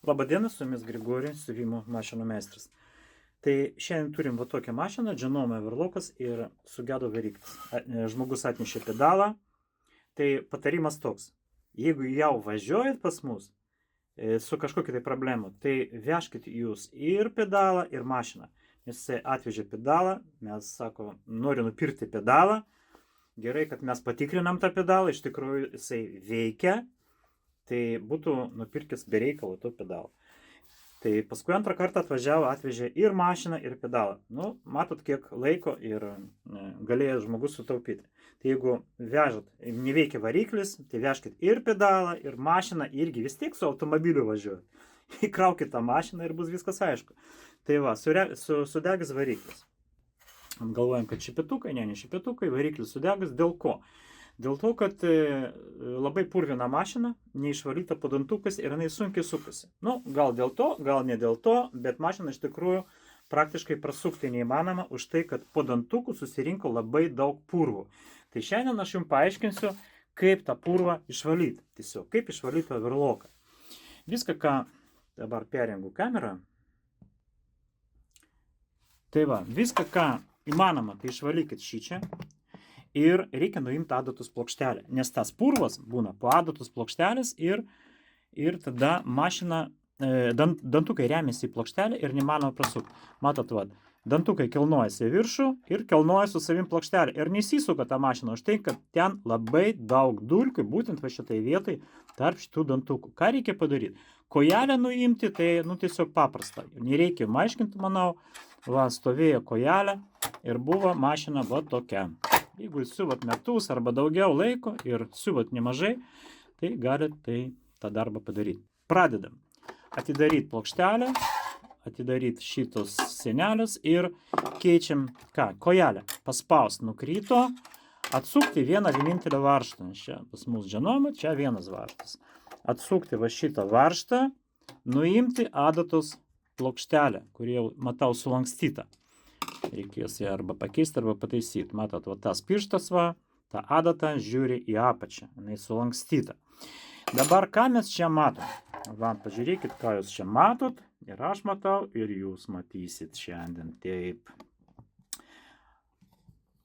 Labadiena, su jumis Grigorijus, siuvimo mašinų meistras. Tai šiandien turim va tokią mašiną, Genome Everlockas ir sugedo variklis. Žmogus atnešė pedalą. Tai patarimas toks. Jeigu jau važiuojat pas mus su kažkokia tai problema, tai vežkit jūs ir pedalą, ir mašiną. Nes jisai atvežė pedalą, mes sako, noriu nupirkti pedalą. Gerai, kad mes patikrinam tą pedalą, iš tikrųjų jisai veikia. Tai būtų nupirkęs be reikalo to pedalą. Tai paskui antrą kartą atvažiavo, atvežė ir mašiną, ir pedalą. Nu, matot, kiek laiko ir galėjo žmogus sutaupyti. Tai jeigu vežat, neveikia variklis, tai vežkit ir pedalą, ir mašiną, irgi vis tiek su automobiliu važiuojat. Įkraukit tą mašiną ir bus viskas aišku. Tai va, sudegęs variklis. Galvojam, kad šepetukai, ne šepetukai, variklis sudegęs. Dėl ko? Dėl to, kad labai purvina mašina, neišvalyta padantukas ir jinai sunkiai sukasi. Nu, gal dėl to, gal ne dėl to, bet mašina iš tikrųjų praktiškai prasukti neįmanoma už tai, kad padantukų susirinko labai daug purvų. Tai šiandien aš jums paaiškinsiu, kaip tą purvą išvalyti. Tiesiog, kaip išvalyti Everlocką. Viską, ką dabar perjungiu kamerą. Tai va, viską, ką įmanoma, tai išvalykit šičia. Ir reikia nuimti adatos plokštelę, nes tas purvas būna po adatos plokštelės ir tada mašina, dantukai remiasi į plokštelę ir nemanoma prasukti. Matot, va, dantukai kelnojasi į viršų ir kelnoja su savim plokštelę ir nesisuka tą mašiną už tai, kad ten labai daug dulkių, būtent va šitai vietai tarp šitų dantukų. Ką reikia padaryti? Kojelę nuimti, tai tiesiog paprasta. Nereikia aiškinti, manau, va, stovėjo kojelė ir buvo mašina va tokia. Jeigu siuvat metus arba daugiau laiko ir siuvat nemažai, tai galite tą darbą padaryti. Pradedam. Atidaryti plokštelę, atidaryti šitos sienelės ir keičiam ką? Kojelę. Paspaust nukrito, atsukti vieną vienintelę varžtą. Čia pas mus Genome, čia vienas varžtas. Atsukti va šitą varžtą, nuimti adatos plokštelę, kurį jau matau sulankstytą. Reikės ją arba pakeisti, arba pataisyti. Matot, va tas pirštas va, ta adata žiūri į apačią. Jinai sulankstyta. Dabar ką mes čia matom? Va, pažiūrėkit, ką jūs čia matot. Ir aš matau, ir jūs matysit šiandien. Taip.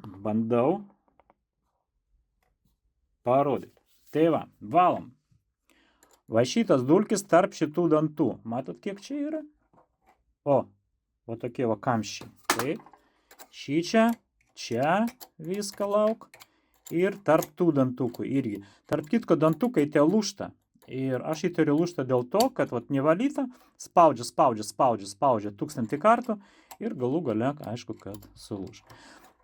Bandau parodyti. Tai va, valom. Va šitas dulkis tarp šitų dantų. Matot, kiek čia yra? O, va tokie va kamščiai. Taip, šičia, čia viską lauk ir tarp tų dantukų irgi. Tarp kitko dantukai tie lūžta. Ir aš įtariu lūžta dėl to, kad vat nevalyta, spaudžia 1000 kartų ir galų gale, aišku, kad sulūž.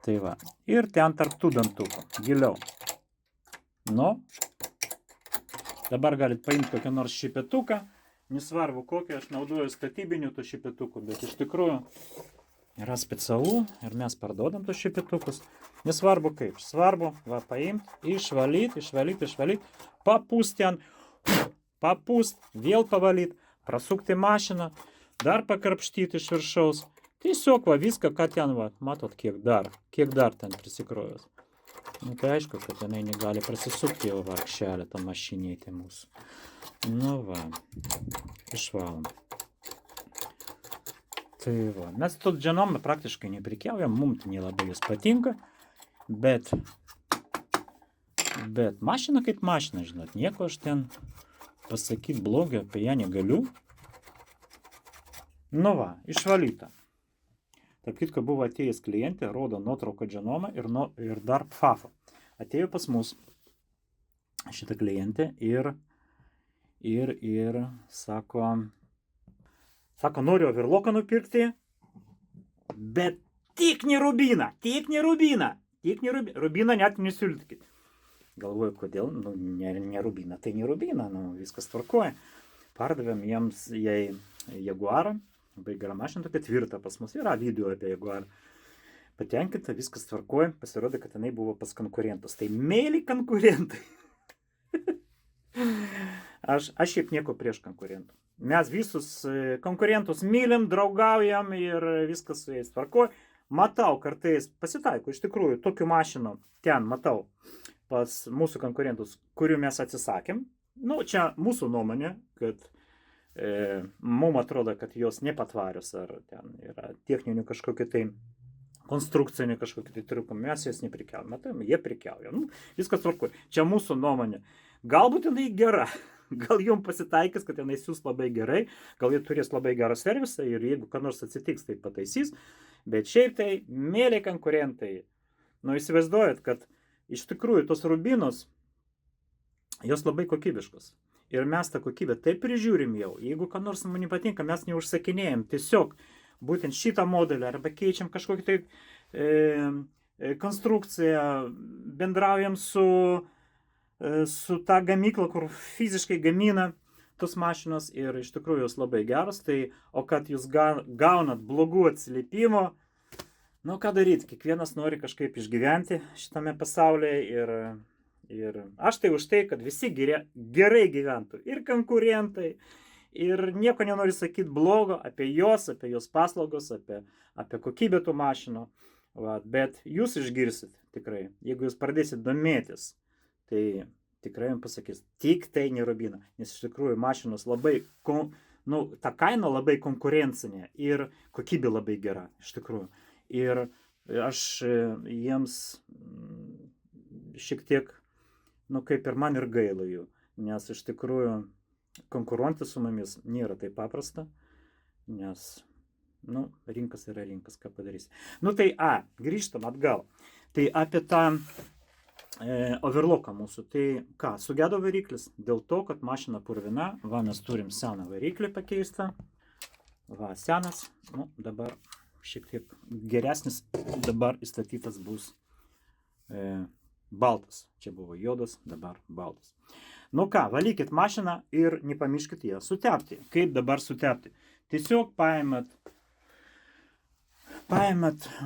Tai va, ir ten tarp tų dantukų, giliau. Nu, dabar galit paimti kokią nors šepetuką. Nesvarbu kokią, aš naudoju statybinių tų šepetukų, bet iš tikrųjų yra specialų ir mes parduodam tos šepetukus. Nesvarbu kaip, svarbu va paimti, išvalyti, papūst ten, vėl pavalyti, prasukti mašiną, dar pakarpštyti iš viršaus. Tiesiog va viską, ką ten va, matot kiek dar ten prisikrovęs. Nu tai aišku, kad jinai negali prasisukti jau vargšelę tą mašinėtę mūsų. Nu va, išvalom. Tai va, mes to Genome praktiškai neprekiaujam, mums tai nelabai jis patinka, bet mašina kaip mašina, žinot, nieko aš ten pasakyti blogio apie ją negaliu. Nu va, išvalyta. Tarp kitko buvo atėjęs klientė, rodo nuotrauką Genome ir dar pfafą. Atėjo pas mus šitą klientę ir sako, noriu Everlocką nupirkti, bet tik ne rubiną. Rubiną net nesiūlykit. Galvoju, kodėl? Nu, ne rubiną, tai ne rubiną, viskas tvarkoja. Pardavėm jai Jaguarą, labai gerą mašiną, tokia tvirta pas mus, yra video apie Jaguarą. Patenkinta, viskas tvarkoja, pasirodė, kad jinai buvo pas konkurentus. Tai mėly konkurentai. Aš šiaip nieko prieš konkurentų. Mes visus konkurentus mylim, draugaujam ir viskas su jais tvarkoja. Matau kartais, pasitaiko iš tikrųjų, tokių mašinų ten matau pas mūsų konkurentus, kurių mes atsisakėm. Nu, čia mūsų nuomonė, kad Mums atrodo, kad jos nepatvarios, ar ten yra techninių kažkokių tai konstrukcinių kažkokių tai trūkumų, mes jas neprikiaujame, tai jie prikiauja. Nu, viskas tvarkoja. Čia mūsų nuomonė. Galbūt jinai gera, gal jums pasitaikys, kad jinai siūs labai gerai, gal jie turės labai gerą servisą ir jeigu ką nors atsitiks, tai pataisys, bet šiaip tai, mėly konkurentai, nu įsivaizduojat, kad iš tikrųjų tos rubinus, jos labai kokybiškos. Ir mes tą kokybę taip prižiūrim jau. Jeigu ką nors mums nepatinka, mes neužsakinėjom. Tiesiog būtent šitą modelį arba keičiam kažkokį tai konstrukciją, bendraujam su ta gamykla, kur fiziškai gamina tos mašinos ir iš tikrųjų jos labai geros. Tai, o kad jūs gaunat blogų atsiliepimų, nu ką daryti, kiekvienas nori kažkaip išgyventi šitame pasaulyje ir aš tai už tai, kad visi gerai gyventų. Ir konkurentai, ir nieko nenori sakyti blogo apie jos paslaugos, apie kokybę tų mašinų. Va, bet jūs išgirsit tikrai, jeigu jūs pradėsit domėtis, tai tikrai jums pasakys, tik tai ne rubina. Nes iš tikrųjų mašinos labai, ta kaina labai konkurencinė ir kokybė labai gera, iš tikrųjų. Ir aš jiems šiek tiek, kaip ir man ir gaila jų, nes iš tikrųjų konkuruoti su mumis nėra taip paprasta, nes, rinkas yra rinkas, ką padarys. Tai, grįžtam atgal. Tai apie tą overlocką mūsų, tai ką, sugedo variklis, dėl to, kad mašina purvina, va, mes turim seną variklį pakeistą, va, senas, dabar šiek tiek geresnis, dabar įstatytas bus baltas. Čia buvo juodas, dabar baltas. Ką, valykit mašiną ir nepamirškit ją sutepti. Kaip dabar sutepti? Tiesiog paėmėt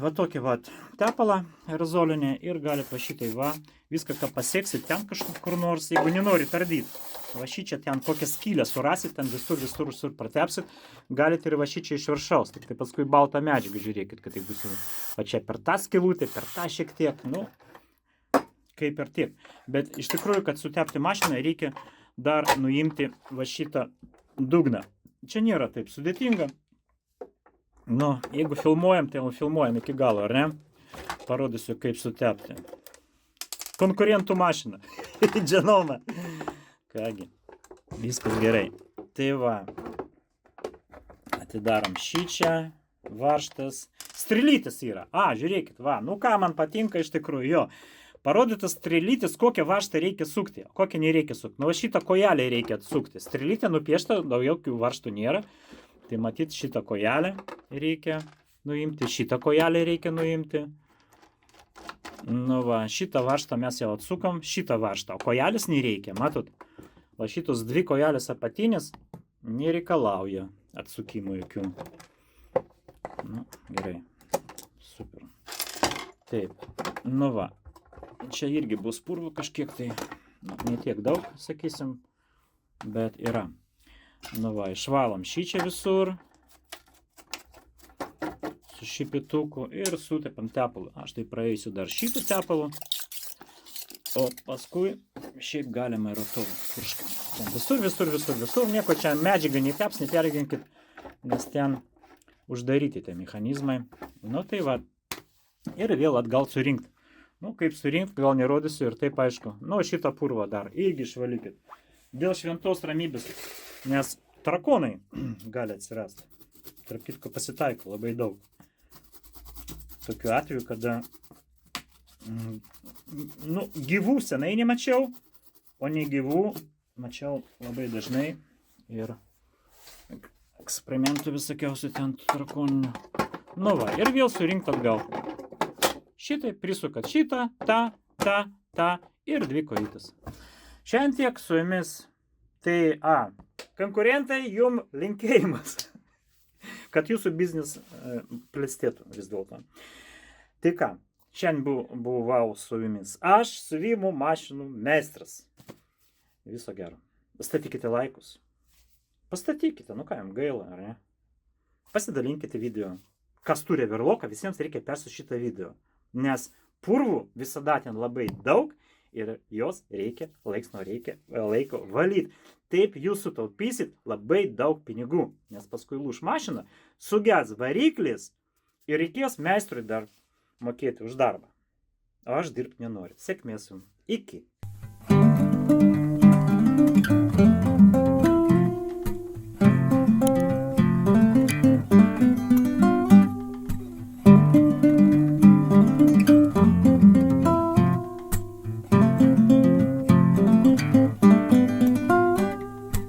va tokį va tepalą aerozolinį ir galite va šitai va, viską, ką pasieksit ten kažkur nors, jeigu nenorit ardyti. Va šičia ten kokią skylę surasit, ten visur pratepsit, galite ir va šičia iš viršaus. Tik tai paskui baltą medžiagą žiūrėkit, kad tai bus va čia per tą skylutę, per tą šiek tiek, kaip ir tiek. Bet iš tikrųjų, kad sutepti mašiną, reikia dar nuimti va šitą dugną. Čia nėra taip sudėtinga. Jeigu filmuojam, tai filmuojam iki galo, ar ne? Parodysiu, kaip sutepti. Konkurentų mašiną. Dženoma. Kągi, viskas gerai. Tai va, atidarom šičia, varžtas. Strelytis yra. Žiūrėkit, va, ką man patinka iš tikrųjų, jo. Parodytas strelytis, kokią varžtą reikia sukti, kokią nereikia sukti. Va šitą kojelę reikia atsukti. Strelytė nupiešta, jokių varžtų nėra. Tai matyt, šitą kojelę reikia nuimti, šitą kojelę reikia nuimti. Va, šitą varžtą mes jau atsukam, šitą varžtą, o kojelės nereikia, matot? Va šitos dvi kojelės apatinės nereikalauja atsukimų jokių. Gerai, super. Taip, va. Čia irgi bus purvo kažkiek tai, ne tiek daug, sakysim, bet yra. Va, išvalom šičia visur, su šipituku ir sutepam tepalą. Aš tai praeisiu dar šitų tepalų, o paskui šiaip galima ir to purškam. Visur, nieko čia medžiaga neteps, neperginkit, nes ten uždaryti tie mechanizmai. Tai va, ir vėl atgal surinkti. Kaip surinkti, gal nerodysiu ir taip aišku. Šitą purvą dar irgi išvalykit. Dėl šventos ramybės, nes tarakonai gali atsirasti. Tarp kitko pasitaiko labai daug. Tokiu atveju, kada gyvų senai nemačiau, o negyvų mačiau labai dažnai ir eksperimentų visokiausių ten tarakoninių. Va, ir vėl surinkti atgal. Šitai prisukat šitą, tą ir dvi kojytes. Šiandien tiek su jumis. Tai, konkurentai, jum linkėjimas, kad jūsų biznis plėstėtų vis dėlto. Tai ką, šiandien buvau su jumis. Aš siuvimo mašinų meistras. Viso gero. Pastatykite laikus. Pastatykite, ką jam gaila, ar ne? Pasidalinkite video. Kas turi overlocką, visiems reikia persiųsti šitą video. Nes purvų visada ten labai daug ir jos reikia laiko valyti. Taip jūs sutaupysit labai daug pinigų, nes paskui lūš mašina, suges variklis ir reikės meistrui dar mokėti už darbą. O aš dirbti nenoriu. Sėkmės jums. Iki.